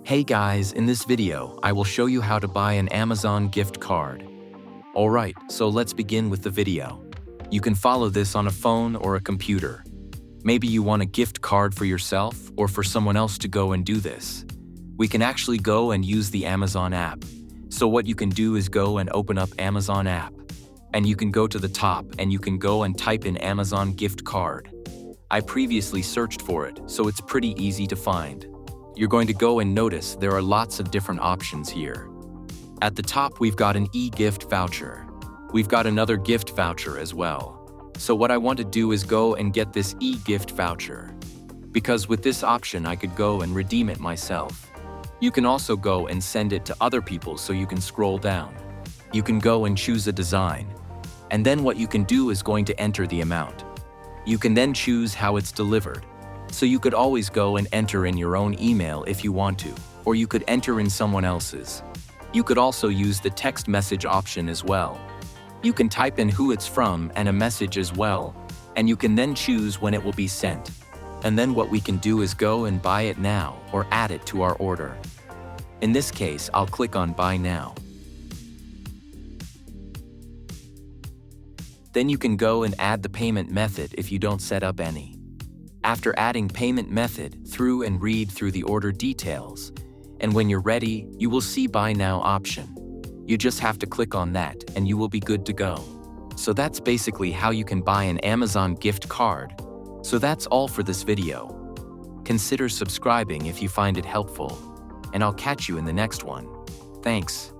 Hey guys, in this video, I will show you how to buy an Amazon gift card. Alright, so let's begin with the video. You can follow this on a phone or a computer. Maybe you want a gift card for yourself or for someone else to go and do this. We can actually go and use the Amazon app. So what you can do is go and open up Amazon app. And you can go to the top and you can go and type in Amazon gift card. I previously searched for it, so it's pretty easy to find. You're going to go and notice there are lots of different options here. At the top, we've got an e-gift voucher. We've got another gift voucher as well. So what I want to do is go and get this e-gift voucher. Because with this option, I could go and redeem it myself. You can also go and send it to other people, so you can scroll down. You can go and choose a design. And then what you can do is going to enter the amount. You can then choose how it's delivered. So you could always go and enter in your own email if you want to, or you could enter in someone else's. You could also use the text message option as well. You can type in who it's from and a message as well, and you can then choose when it will be sent. And then what we can do is go and buy it now or add it to our order. In this case, I'll click on Buy Now. Then you can go and add the payment method if you don't set up any. After adding payment method, through and read through the order details. And when you're ready, you will see Buy Now option. You just have to click on that and you will be good to go. So that's basically how you can buy an Amazon gift card. So that's all for this video. Consider subscribing if you find it helpful. And I'll catch you in the next one. Thanks.